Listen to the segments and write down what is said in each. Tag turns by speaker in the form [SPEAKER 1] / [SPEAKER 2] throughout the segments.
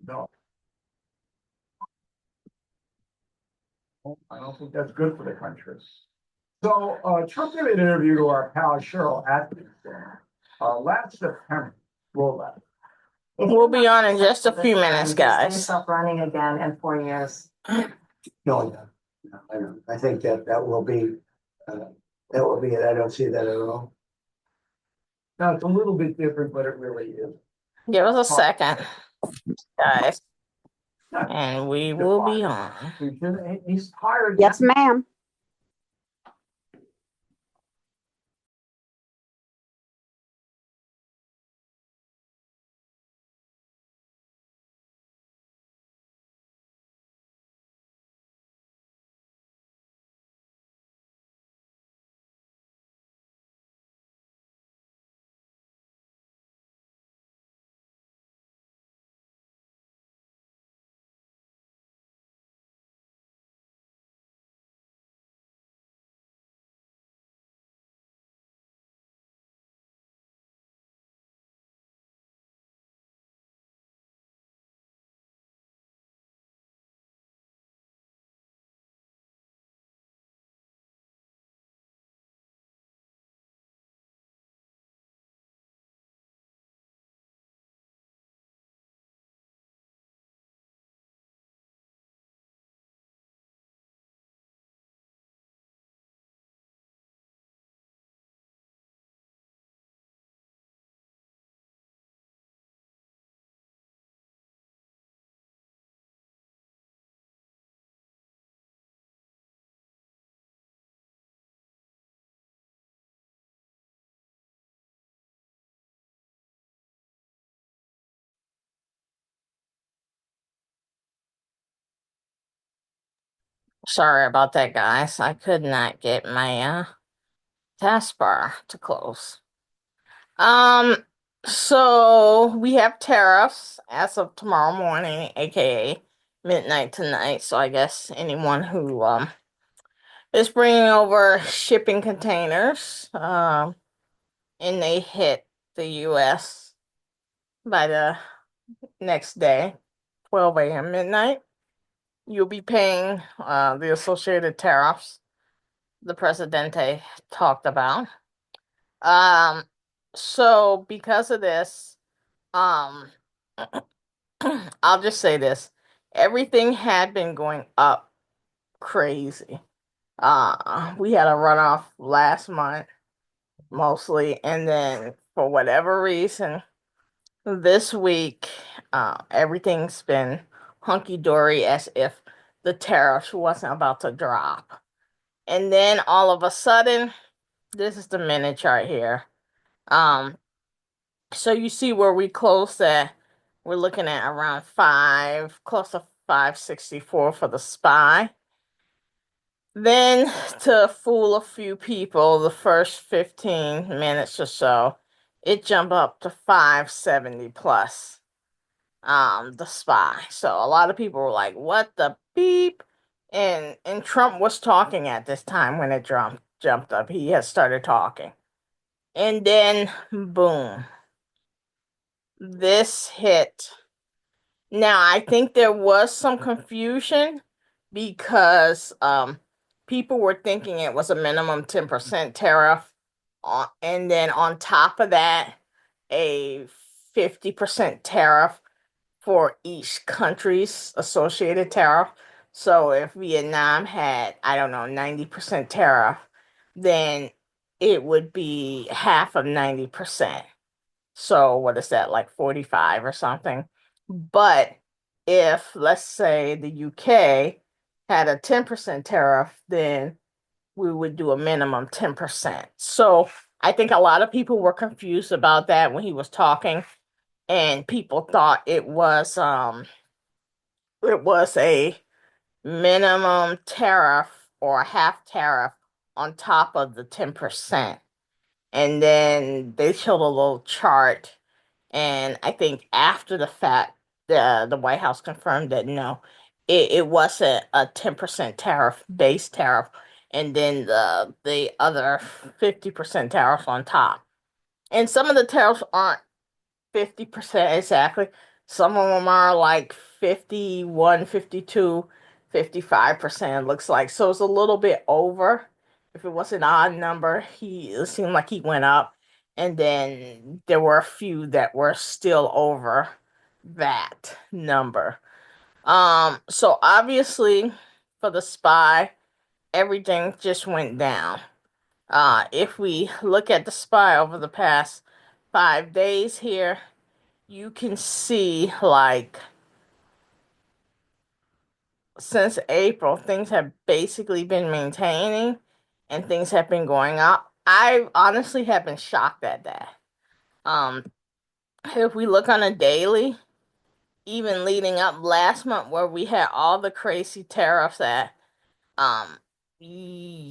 [SPEAKER 1] No, I don't think that's good for the country. So, Trump did an interview to our pal Cheryl Atkins, last September. Roll that.
[SPEAKER 2] We'll be on in just a few minutes, guys.
[SPEAKER 3] Stop running again in 4 years.
[SPEAKER 4] No, no, I don't. I think that will be, it. I don't see that at all.
[SPEAKER 1] Now, it's a little bit different, but it really is.
[SPEAKER 2] Give us a second, guys, and we will be on.
[SPEAKER 1] He's hired.
[SPEAKER 5] Yes, ma'am.
[SPEAKER 2] Sorry about that, guys. I could not get my taskbar to close. So we have tariffs as of tomorrow morning, aka midnight tonight. So I guess anyone who is bringing over shipping containers, and they hit the U.S. by the next day, 12 a.m. midnight, you'll be paying the associated tariffs the Presidente talked about. So because of this, um, I'll just say this. Everything had been going up crazy. We had a runoff last month mostly, and then for whatever reason, this week, everything's been hunky-dory as if the tariffs wasn't about to drop. And then all of a sudden, this is the minute chart here. So you see where we closed at, we're looking at around close to 564 for the SPY. Then to fool a few people, the first 15 minutes or so, it jumped up to 570 plus the SPY. So a lot of people were like, what the beep? And Trump was talking at this time when it jumped up. He had started talking. And then boom. This hit. Now I think there was some confusion because people were thinking it was a minimum 10% tariff, and then on top of that, a 50% tariff for each country's associated tariff. So if Vietnam had, I don't know, 90% tariff, then it would be half of 90%. So what is that, like 45 or something? But if, let's say, the UK had a 10% tariff, then we would do a minimum 10%. So I think a lot of people were confused about that when he was talking, and people thought it was a minimum tariff or a half tariff on top of the 10%. And then they showed a little chart, and I think after the fact, the White House confirmed that no, it wasn't a 10% tariff, base tariff, and then the other 50% tariff on top. And some of the tariffs aren't 50% exactly. Some of them are like 51, 52, 55%, looks like. So it's a little bit over. If it was an odd number, it seemed like he went up. And then there were a few that were still over that number. So obviously for the SPY, everything just went down. If we look at the SPY over the past 5 days here, you can see like since April, things have basically been maintaining and things have been going up. I honestly have been shocked at that. Um, if we look on a daily, even leading up last month where we had all the crazy tariffs at, um,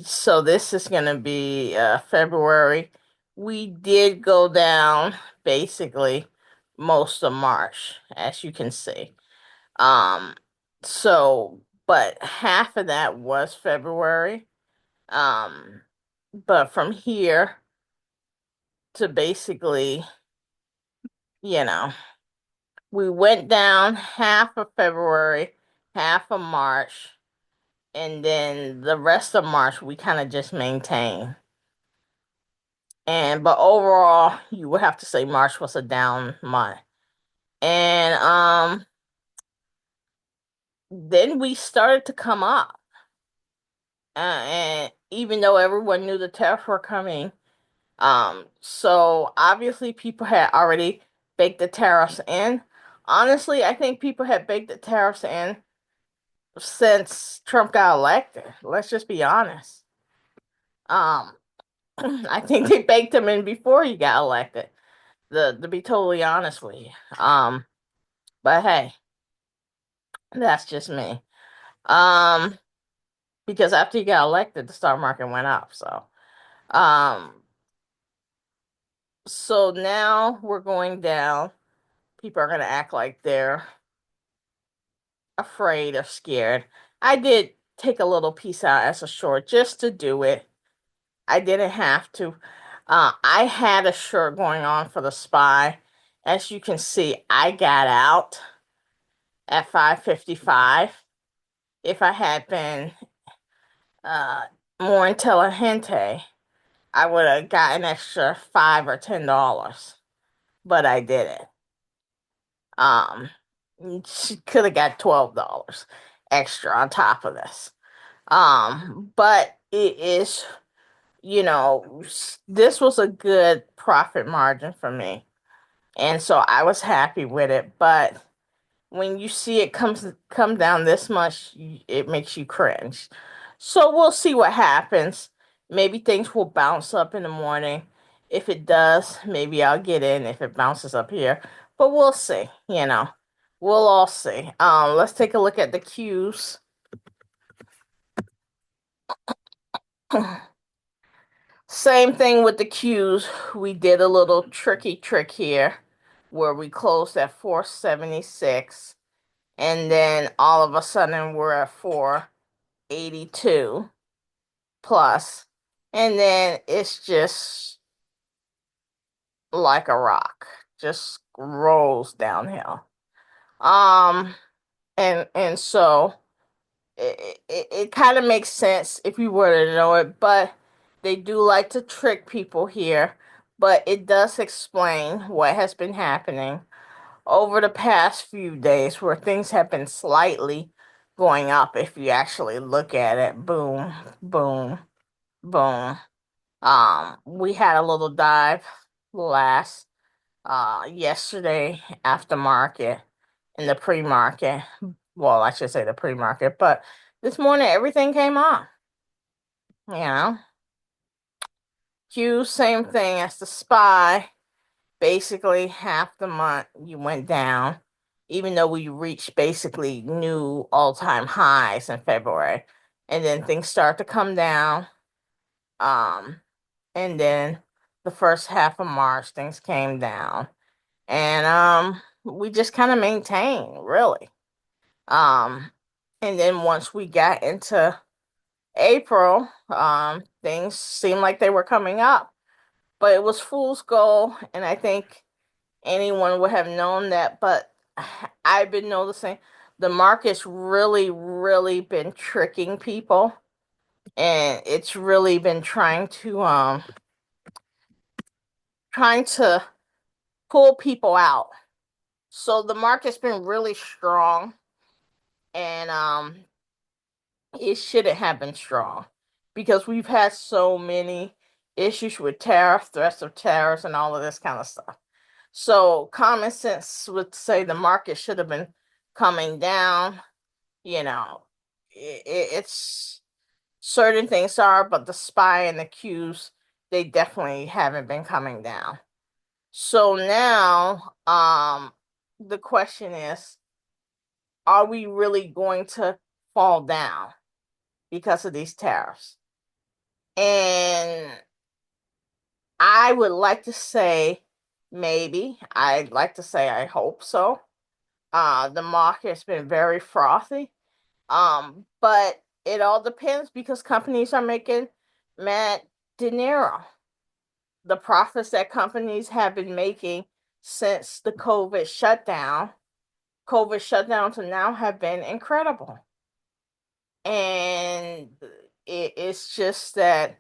[SPEAKER 2] so this is gonna be February. We did go down basically most of March, as you can see. Um, so, but half of that was February. Um, but from here to basically, you know, we went down half of February, half of March, and then the rest of March we kind of just maintained. But overall, you would have to say March was a down month. And then we started to come up. And even though everyone knew the tariffs were coming, so obviously people had already baked the tariffs in. Honestly, I think people had baked the tariffs in since Trump got elected. Let's just be honest. Um, I think they baked them in before he got elected. To be totally honest with you. But hey, that's just me. Um, because after he got elected, the stock market went up. Um, so now we're going down. People are gonna act like they're afraid or scared. I did take a little piece out as a short just to do it. I didn't have to. I had a short going on for the SPY. As you can see, I got out at 5:55. If I had been uh, more intelligente, I would have got an extra $5 or $10, but I didn't. Um, she could have got $12 extra on top of this. But it is, this was a good profit margin for me. And so I was happy with it. But when you see it come down this much, it makes you cringe. So we'll see what happens. Maybe things will bounce up in the morning. If it does, maybe I'll get in if it bounces up here. But we'll see, We'll all see. Let's take a look at the cues. Same thing with the cues. We did a little tricky trick here where we closed at 476 and then all of a sudden we're at 482 plus, and then it's just like a rock, just rolls downhill. Um, and so it kind of makes sense if you were to know it, but they do like to trick people here. But it does explain what has been happening over the past few days where things have been slightly going up if you actually look at it. Boom, boom, boom. We had a little dive last yesterday after market in the pre-market. Well, I should say the pre-market, but this morning everything came on. You know, Q, same thing as the SPY. Basically, half the month you went down, even though we reached basically new all-time highs in February. And then things start to come down. And then the first half of March, things came down. And we just kind of maintained, really. Um, and then once we got into April, things seemed like they were coming up. But it was fool's gold, and I think anyone would have known that. But I've been noticing the market's really been tricking people, and it's really been trying to pull people out. So the market's been really strong, and it shouldn't have been strong because we've had so many issues with tariff, threats of tariffs, and all of this kind of stuff. So common sense would say the market should have been coming down. You know, it's certain things are, but the SPY and the Qs, they definitely haven't been coming down. So now, the question is, are we really going to fall down because of these tariffs? And I would like to say maybe. I'd like to say I hope so. The market's been very frothy. But it all depends because companies are making mad dinero. The profits that companies have been making since the COVID shutdown to now have been incredible. And it's just that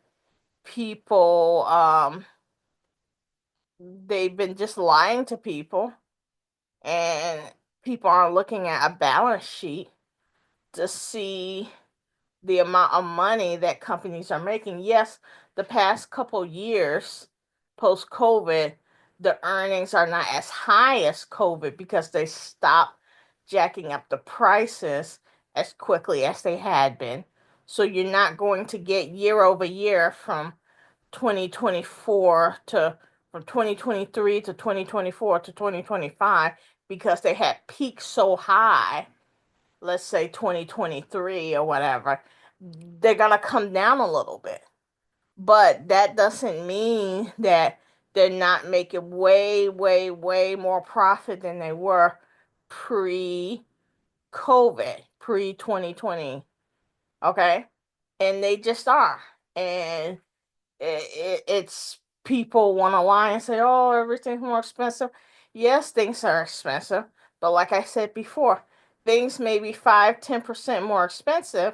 [SPEAKER 2] people they've been just lying to people, and people aren't looking at a balance sheet to see the amount of money that companies are making. Yes, the past couple years post COVID, the earnings are not as high as COVID because they stopped jacking up the prices as quickly as they had been. So you're not going to get year over year from 2024 to from 2023 to 2024 to 2025 because they had peaked so high, let's say 2023 or whatever. They're going to come down a little bit. But that doesn't mean that they're not making way more profit than they were pre COVID, pre 2020. Okay. And they just are. And it's people want to lie and say, oh, everything's more expensive. Yes, things are expensive. But like I said before, things may be 5-10% more expensive,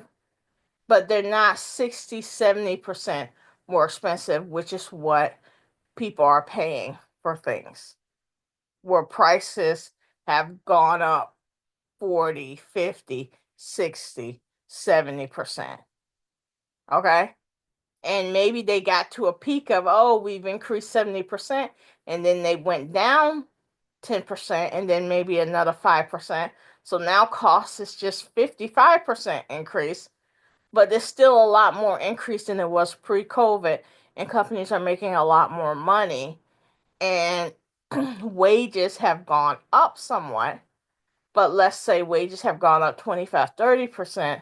[SPEAKER 2] but they're not 60-70% more expensive, which is what people are paying for things, where prices have gone up 40, 50, 60, 70%. Okay. And maybe they got to a peak of, oh, we've increased 70%, and then they went down 10%, and then maybe another 5%. So now cost is just 55% increase, but there's still a lot more increase than it was pre-COVID, and companies are making a lot more money, and wages have gone up somewhat, but let's say wages have gone up 25-30%,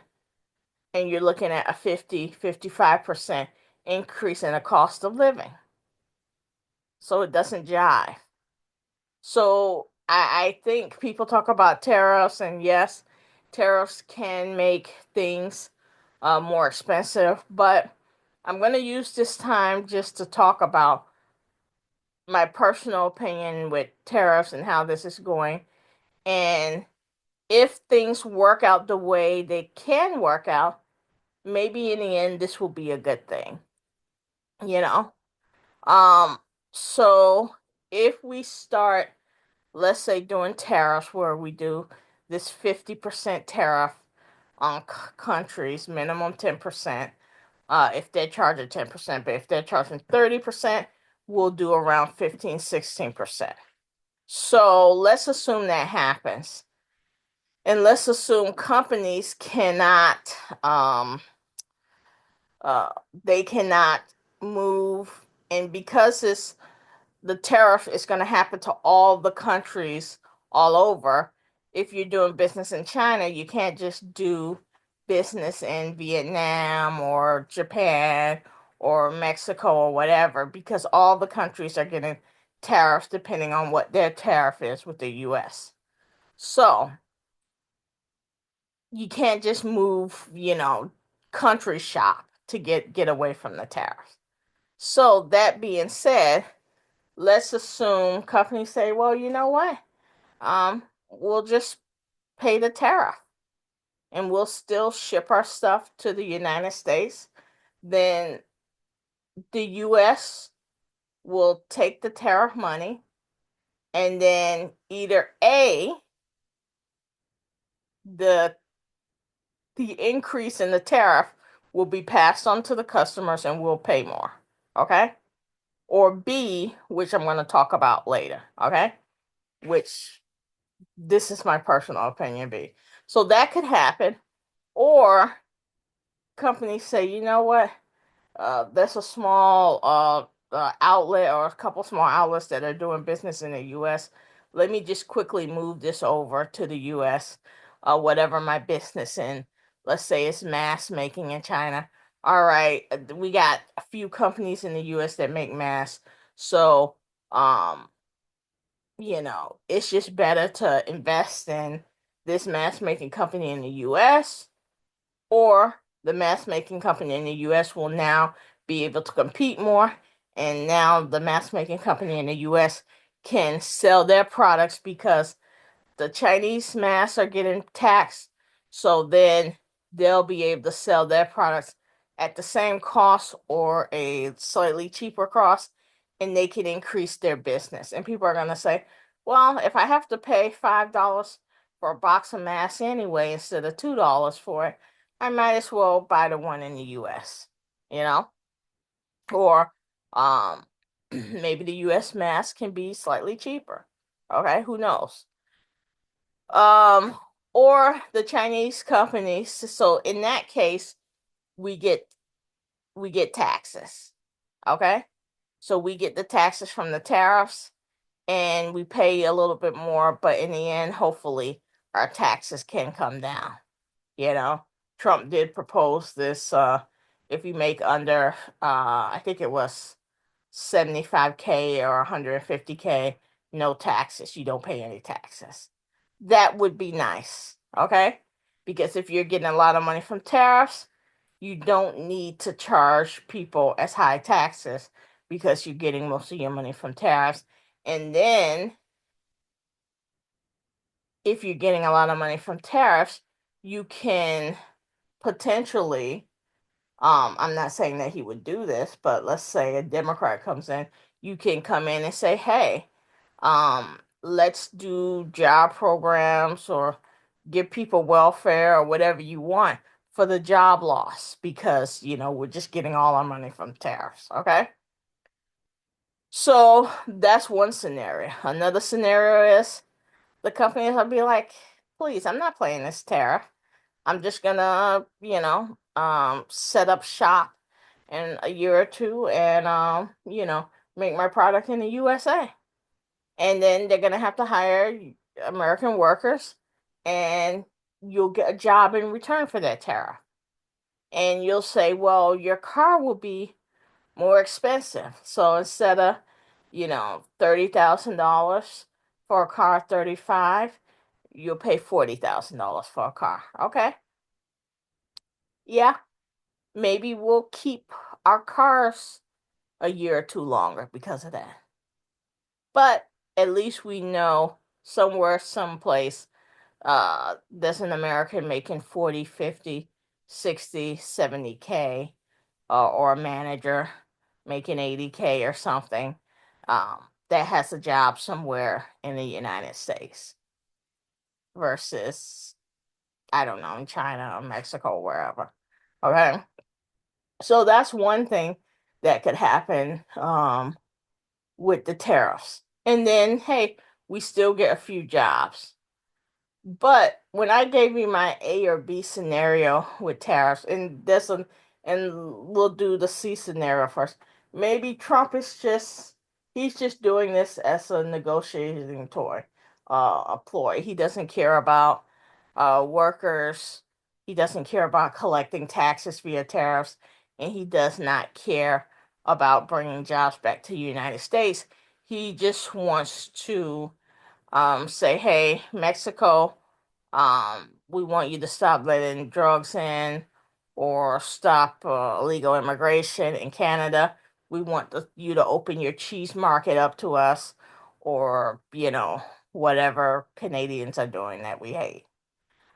[SPEAKER 2] and you're looking at a 50-55% increase in the cost of living. So it doesn't jive. So I think people talk about tariffs, and yes, tariffs can make things more expensive, but I'm going to use this time just to talk about my personal opinion with tariffs and how this is going. And if things work out the way they can work out, maybe in the end, this will be a good thing, you know? Um, so if we start, let's say, doing tariffs where we do this 50% tariff on countries, minimum 10%, if they're charging 10%, but if they're charging 30%, we'll do around 15-16%. So let's assume that happens. And let's assume companies cannot uh they cannot move, and because the tariff is going to happen to all the countries all over. If you're doing business in China, you can't just do business in Vietnam or Japan or Mexico or whatever, because all the countries are getting tariffs depending on what their tariff is with the US. So you can't just move, country shop to get away from the tariffs. So that being said, let's assume companies say, well, you know what? we'll just pay the tariff and we'll still ship our stuff to the United States. Then the US will take the tariff money and then either A, the increase in the tariff will be passed on to the customers and we'll pay more. Okay? Or B, which I'm going to talk about later. Okay? Which this is my personal opinion, B. So that could happen. Or companies say, you know what? There's a small outlet or a couple small outlets that are doing business in the US. Let me just quickly move this over to the US. Whatever my business in, let's say it's mask making in China. All right, we got a few companies in the US that make masks. So, it's just better to invest in this mask making company in the US, or the mask making company in the US will now be able to compete more. And now the mask making company in the US can sell their products because the Chinese masks are getting taxed. So then they'll be able to sell their products at the same cost or a slightly cheaper cost, and they can increase their business. And people are going to say, well, if I have to pay $5 for a box of masks anyway instead of $2 for it, I might as well buy the one in the US, you know? Or maybe the US mask can be slightly cheaper. Okay, who knows? Or the Chinese companies. So in that case, we get taxes. Okay? So we get the taxes from the tariffs and we pay a little bit more, but in the end, hopefully our taxes can come down. Trump did propose this if you make under I think it was 75K or 150K, no taxes. You don't pay any taxes. That would be nice, okay? Because if you're getting a lot of money from tariffs, you don't need to charge people as high taxes because you're getting most of your money from tariffs. And then if you're getting a lot of money from tariffs, you can potentially, I'm not saying that he would do this, but let's say a Democrat comes in, you can come in and say, hey, let's do job programs or give people welfare or whatever you want for the job loss because, we're just getting all our money from tariffs, okay? So that's one scenario. Another scenario is the companies will be like, please, I'm not paying this tariff. I'm just gonna, set up shop in a year or two and, make my product in the USA. And then they're gonna have to hire American workers and you'll get a job in return for that tariff. And you'll say, well, your car will be more expensive. So instead of, $30,000 for a car, 35, you'll pay $40,000 for a car. Okay. Yeah, maybe we'll keep our cars a year or two longer because of that. But at least we know somewhere, someplace, there's an American making 40, 50, 60, 70K, or a manager making 80K or something, that has a job somewhere in the United States versus, I don't know, in China or Mexico or wherever. Okay. So that's one thing that could happen with the tariffs. And then, hey, we still get a few jobs. But when I gave you my A or B scenario with tariffs, and we'll do the C scenario first. Maybe Trump is he's just doing this as a negotiating toy, a ploy. He doesn't care about workers. He doesn't care about collecting taxes via tariffs, and he does not care about bringing jobs back to the United States. He just wants to say, hey, Mexico, we want you to stop letting drugs in or stop illegal immigration in Canada. We want you to open your cheese market up to us, or, whatever Canadians are doing that we hate.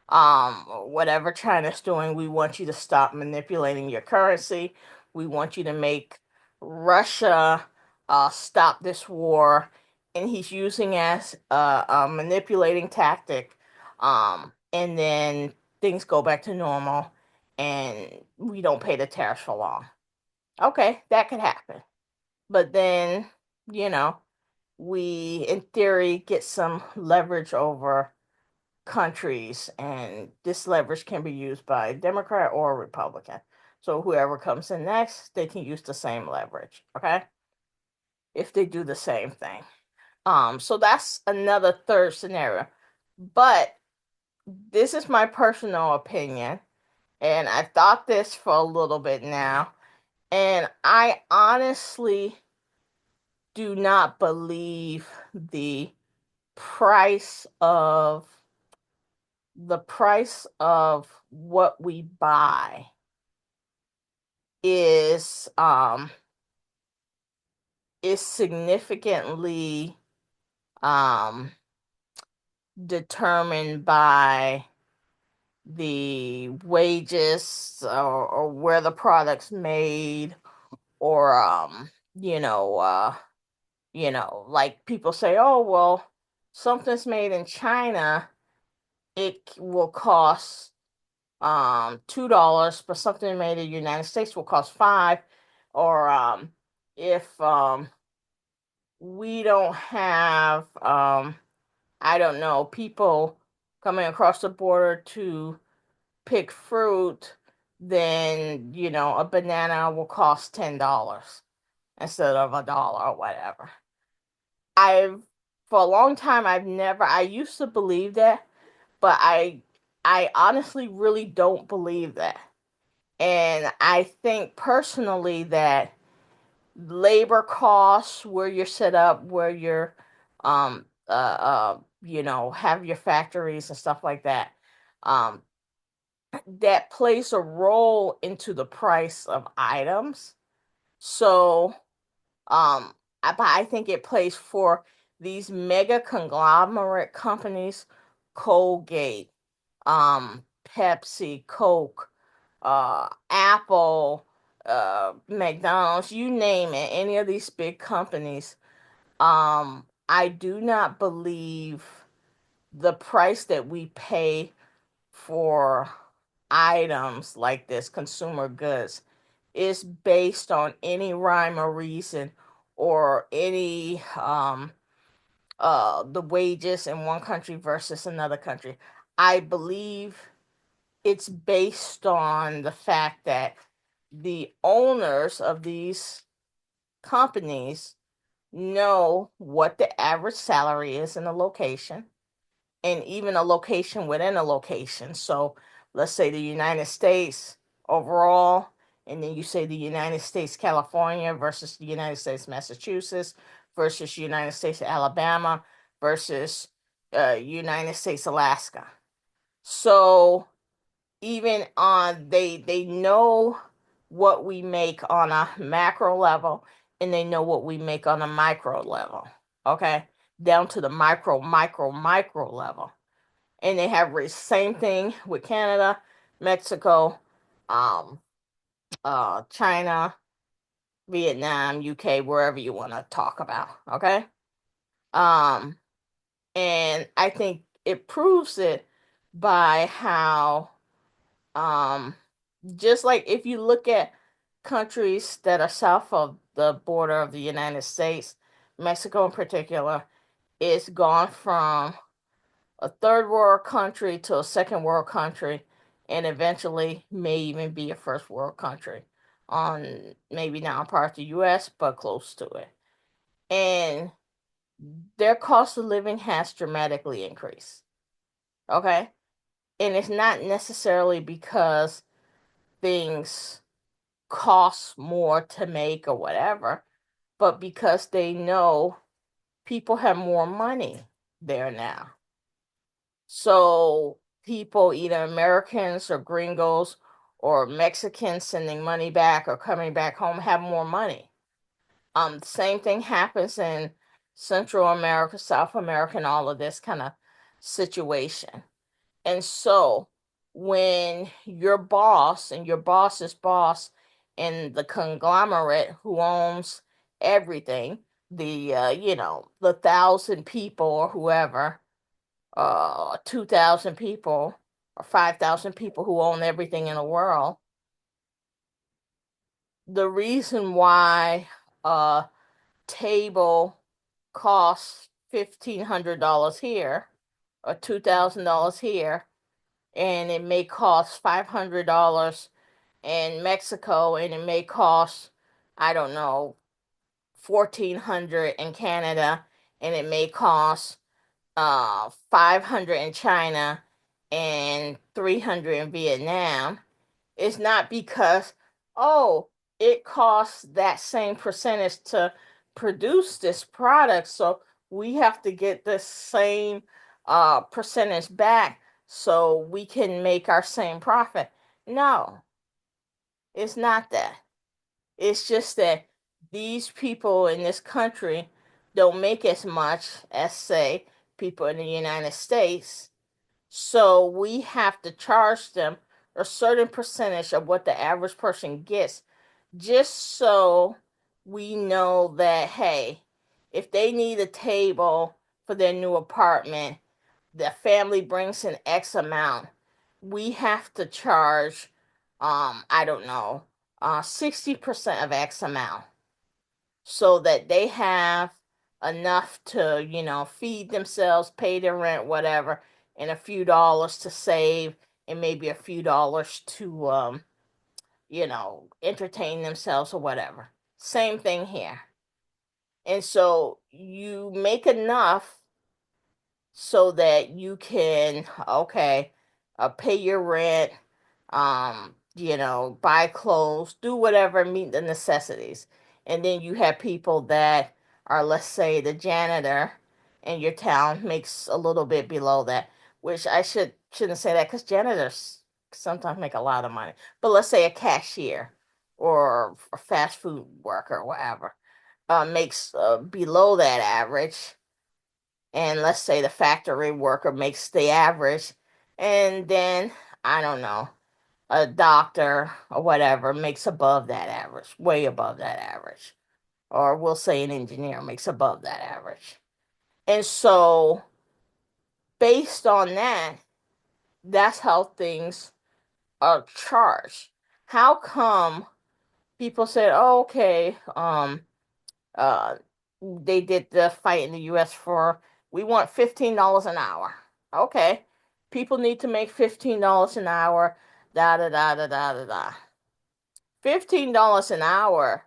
[SPEAKER 2] Whatever China's doing, we want you to stop manipulating your currency. We want you to make Russia stop this war, and he's using as a manipulating tactic. And then things go back to normal, and we don't pay the tariffs for long. Okay, that could happen, but then we, in theory, get some leverage over countries, and this leverage can be used by a Democrat or a Republican. So whoever comes in next, they can use the same leverage, okay? If they do the same thing. So that's another third scenario. But this is my personal opinion, and I've thought this for a little bit now, and I honestly do not believe the price of what we buy is significantly determined by the wages, or where the product's made, or like people say, oh well, something's made in China, it will cost $2, but something made in the United States will cost $5. Or if we don't have I don't know, people coming across the border to pick fruit, then a banana will cost $10 instead of $1 or whatever. For a long time I used to believe that, but I honestly really don't believe that. And I think personally that labor costs, where you're set up, where you're have your factories and stuff like that, that plays a role into the price of items. So I think it plays for these mega conglomerate companies, Colgate, Pepsi, Coke, Apple, McDonald's, you name it, any of these big companies. I do not believe the price that we pay for items like this, consumer goods, is based on any rhyme or reason, or any the wages in one country versus another country. I believe it's based on the fact that the owners of these companies know what the average salary is in a location, and even a location within a location. So let's say the United States overall, and then you say the United States California versus the United States Massachusetts versus United States Alabama versus United States Alaska. So even on they know what we make on a macro level, and they know what we make on a micro level, okay, down to the micro level. And they have same thing with Canada, Mexico, China, Vietnam, UK, wherever you want to talk about, okay. And I think it proves it by how just like if you look at countries that are south of the border of the United States, Mexico in particular, it's gone from a third world country to a second world country, and eventually may even be a first world country, on maybe not on part of the US, but close to it. And their cost of living has dramatically increased. Okay? And it's not necessarily because things cost more to make or whatever, but because they know people have more money there now. So people, either Americans or gringos or Mexicans sending money back or coming back home, have more money. Same thing happens in Central America, South America, and all of this kind of situation. And so when your boss and your boss's boss and the conglomerate who owns everything, the the 1,000 people or whoever, 2,000 people or 5,000 people who own everything in the world, the reason why a table costs $1,500 here or $2,000 here, and it may cost $500 in Mexico, and it may cost, I don't know, 1,400 in Canada, and it may cost 500 in China and 300 in Vietnam. It's not because, oh, it costs that same percentage to produce this product, so we have to get the same percentage back so we can make our same profit. No, it's not that. It's just that these people in this country don't make as much as, say, people in the United States. So we have to charge them a certain percentage of what the average person gets, just so we know that, hey, if they need a table for their new apartment, the family brings in X amount, we have to charge, I don't know, 60% of X amount, so that they have enough to, feed themselves, pay their rent, whatever, and a few dollars to save, and maybe a few dollars to, entertain themselves or whatever. Same thing here. And so you make enough so that you can, okay, pay your rent, buy clothes, do whatever, meet the necessities. And then you have people that are, let's say, the janitor in your town makes a little bit below that, which I shouldn't say that, because janitors sometimes make a lot of money. But let's say a cashier or a fast food worker or whatever makes below that average, and let's say the factory worker makes the average, and then, I don't know, a doctor or whatever makes above that average, way above that average, or we'll say an engineer makes above that average. And so based on that, that's how things are charged. How come people said, oh, okay, uh they did the fight in the US for, we want $15 an hour. Okay. People need to make $15 an hour, da da da da da da da. $15 an hour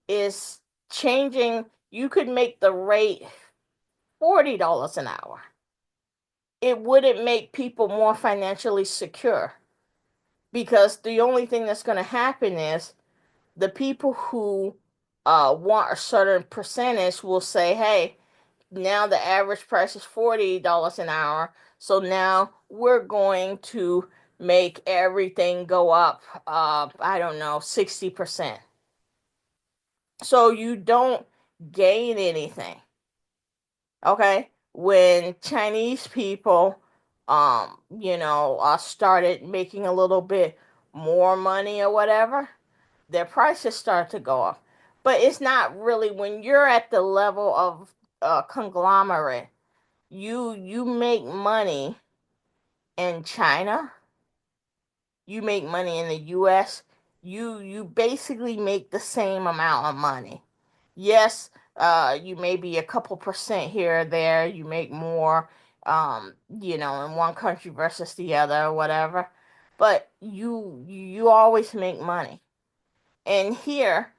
[SPEAKER 2] is changing. You could make the rate $40 an hour. It wouldn't make people more financially secure, because the only thing that's going to happen is the people who want a certain percentage will say, hey, now the average price is $40 an hour, so now we're going to make everything go up, I don't know, 60%. So you don't gain anything. Okay? When Chinese people started making a little bit more money or whatever, their prices start to go up. But it's not really, when you're at the level of conglomerate, you make money in China, you make money in the US, you basically make the same amount of money. Yes, you may be a couple percent here or there, you make more, in one country versus the other or whatever, but you always make money. And here,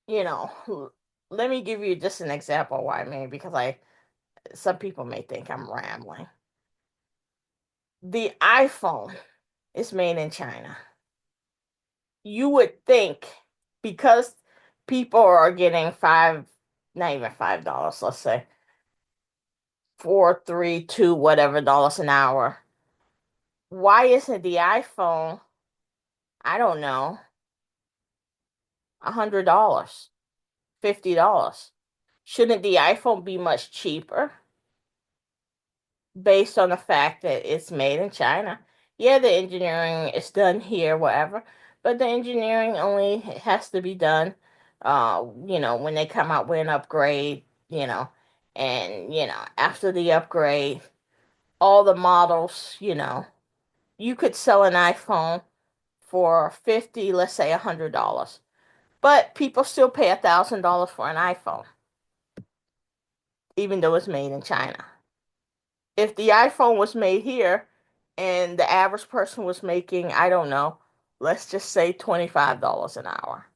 [SPEAKER 2] you know, let me give you just an example why, maybe, because some people may think I'm rambling. The iPhone is made in China. You would think, because people are getting not even $5, let's say, 4, 3, 2, whatever dollars an hour. Why isn't the iPhone, I don't know, $100, $50? Shouldn't the iPhone be much cheaper based on the fact that it's made in China? Yeah, the engineering is done here, whatever, but the engineering only has to be done, when they come out with an upgrade, and after the upgrade, all the models, you could sell an iPhone for 50, let's say $100, but people still pay $1,000 for an iPhone, even though it's made in China. If the iPhone was made here and the average person was making, I don't know, let's just say $25 an hour,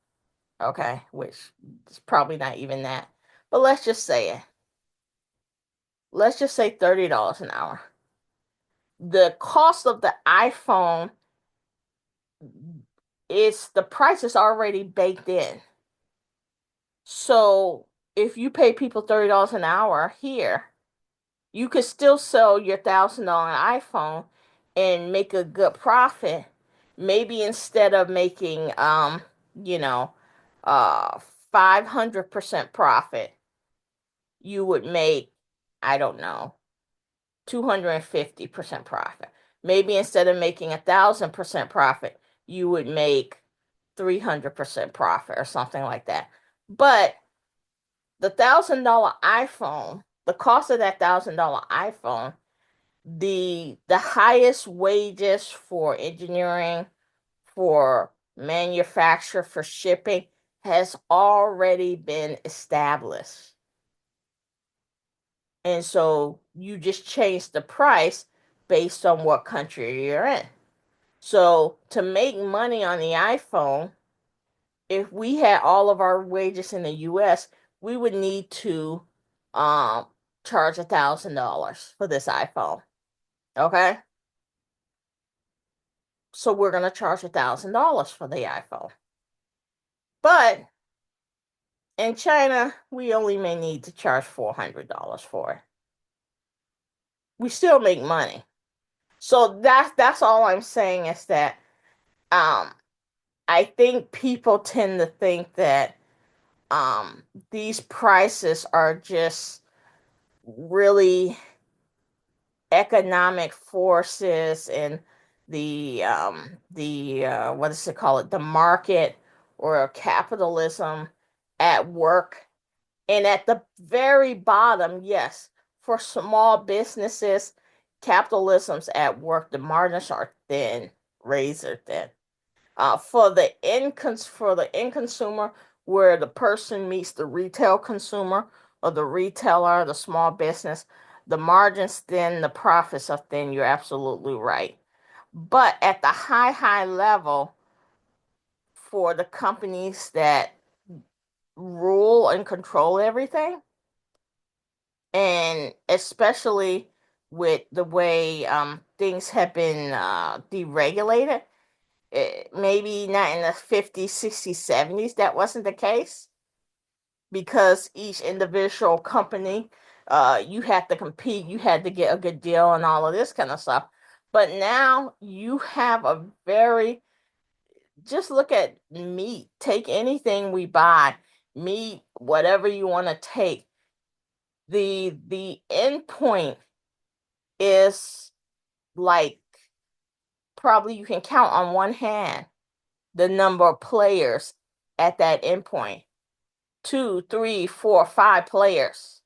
[SPEAKER 2] okay, which is probably not even that, but let's just say it. Let's just say $30 an hour. The cost of the iPhone the price is already baked in. So if you pay people $30 an hour here, you could still sell your $1,000 iPhone and make a good profit. Maybe instead of making you know, 500% profit, you would make, I don't know, 250% profit. Maybe instead of making 1,000% profit, you would make 300% profit or something like that. But the $1,000 iPhone, the cost of that $1,000 iPhone, the highest wages for engineering, for manufacture, for shipping has already been established. And so you just change the price based on what country you're in. So to make money on the iPhone, if we had all of our wages in the US, we would need to charge $1,000 for this iPhone. Okay? So we're gonna charge $1,000 for the iPhone. But in China, we only may need to charge $400 for it. We still make money. So that's all I'm saying is that I think people tend to think that these prices are just really economic forces and the what does it call it, the market or capitalism at work. And at the very bottom, yes, for small businesses, capitalism's at work. The margins are thin, razor thin. For the end consumer, where the person meets the retail consumer or the retailer, the small business, the margins thin, the profits are thin. You're absolutely right. But at the high level, for the companies that rule and control everything, and especially with the way things have been deregulated, maybe not in the 50s, 60s, 70s, that wasn't the case because each individual company, you had to compete, you had to get a good deal and all of this kind of stuff. But now you have just look at meat. Take anything we buy, meat, whatever you want to take. The end point is like probably you can count on one hand the number of players at that endpoint. 2, 3, 4, 5 players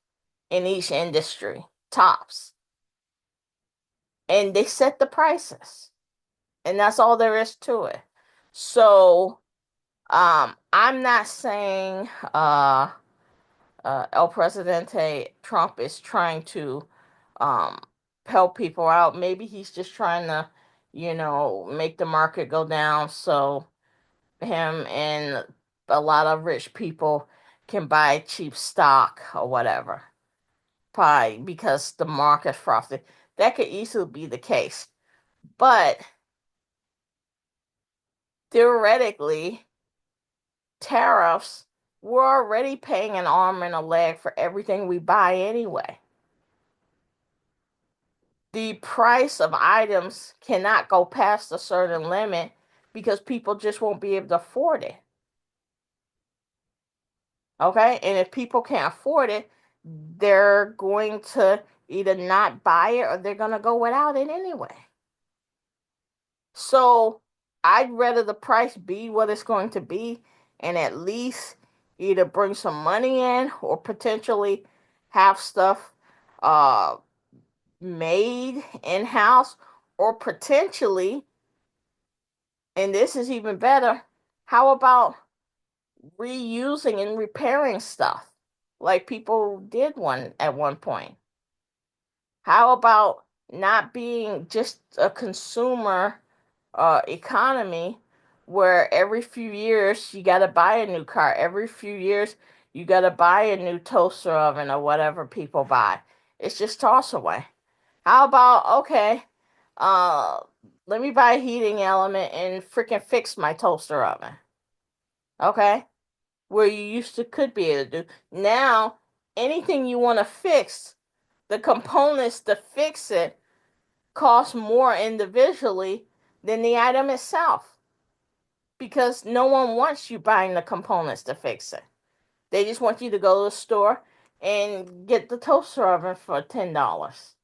[SPEAKER 2] in each industry, tops. And they set the prices. And that's all there is to it. So I'm not saying El Presidente Trump is trying to help people out. Maybe he's just trying to, make the market go down so him and a lot of rich people can buy cheap stock or whatever. Probably because the market frothy. That could easily be the case. But theoretically, tariffs, we're already paying an arm and a leg for everything we buy anyway. The price of items cannot go past a certain limit because people just won't be able to afford it. Okay, and if people can't afford it, they're going to either not buy it or they're going to go without it anyway. So I'd rather the price be what it's going to be and at least either bring some money in or potentially have stuff made in-house, or potentially, and this is even better, how about reusing and repairing stuff like people did at one point? How about not being just a consumer economy where every few years you got to buy a new car, every few years you got to buy a new toaster oven or whatever people buy? It's just toss away. How about, okay, uh, let me buy a heating element and freaking fix my toaster oven. Okay? Where you used to could be able to do. Now, anything you want to fix, the components to fix it cost more individually than the item itself. Because no one wants you buying the components to fix it. They just want you to go to the store and get the toaster oven for $10.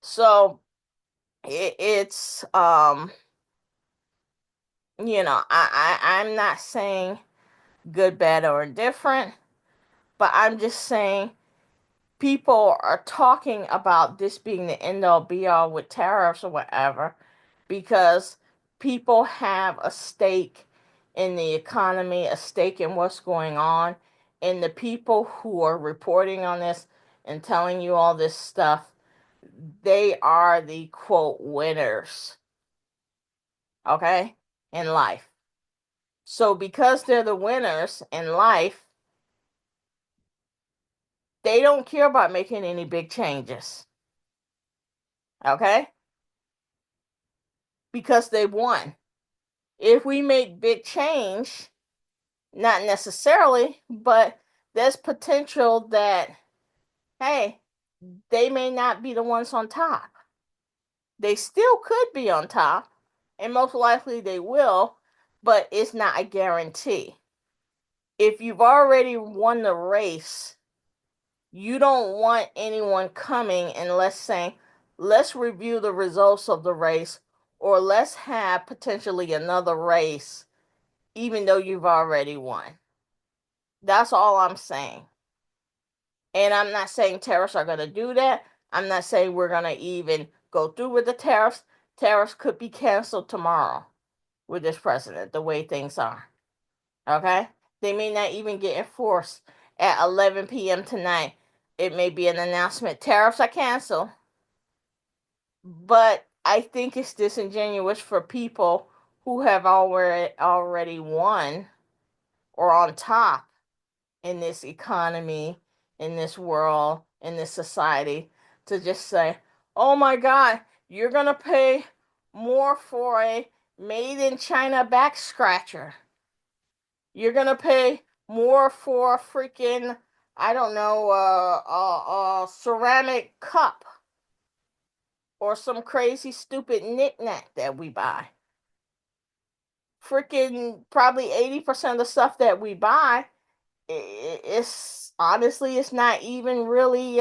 [SPEAKER 2] So it's I'm not saying good, bad, or indifferent, but I'm just saying people are talking about this being the end all be all with tariffs or whatever because people have a stake in the economy, a stake in what's going on, and the people who are reporting on this and telling you all this stuff, they are the quote winners, okay, in life. So because they're the winners in life, they don't care about making any big changes. Okay? Because they won. If we make big change, not necessarily, but there's potential that, hey, they may not be the ones on top. They still could be on top, and most likely they will, but it's not a guarantee. If you've already won the race, you don't want anyone coming and let's review the results of the race, or let's have potentially another race, even though you've already won. That's all I'm saying. And I'm not saying tariffs are going to do that. I'm not saying we're going to even go through with the tariffs. Tariffs could be canceled tomorrow with this president, the way things are. Okay? They may not even get enforced at 11 p.m. tonight. It may be an announcement. Tariffs are canceled. But I think it's disingenuous for people who have already won or on top in this economy, in this world, in this society, to just say, oh my God, you're going to pay more for a made in China back scratcher. You're going to pay more for a freaking, I don't know, ceramic cup or some crazy stupid knickknack that we buy. Freaking probably 80% of the stuff that we buy, it's honestly, it's not even really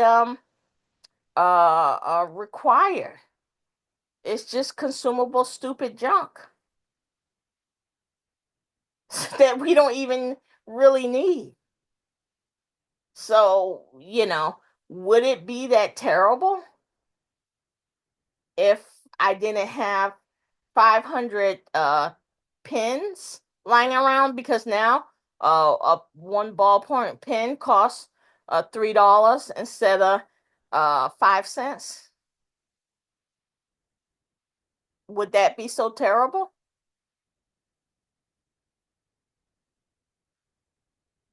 [SPEAKER 2] required. It's just consumable stupid junk that we don't even really need. So, would it be that terrible if I didn't have 500 pens lying around? Because now one ballpoint pen costs $3 instead of 5 cents. Would that be so terrible?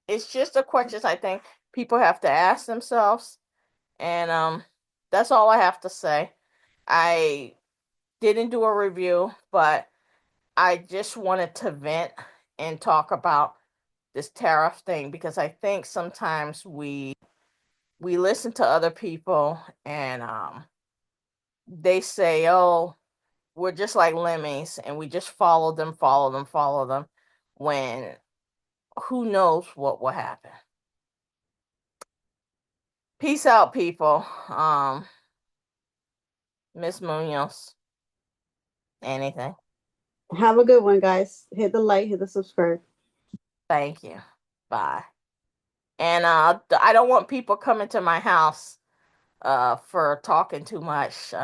[SPEAKER 2] It's just a question I think people have to ask themselves, and that's all I have to say. I didn't do a review, but I just wanted to vent and talk about this tariff thing because I think sometimes we listen to other people and they say, "Oh, we're just like lemmings and we just follow them, when who knows what will happen. Peace out, people. Miss Munoz. Anything?
[SPEAKER 5] Have a good one, guys. Hit the like, hit the subscribe.
[SPEAKER 2] Thank you. Bye. And I don't want people coming to my house for talking too much.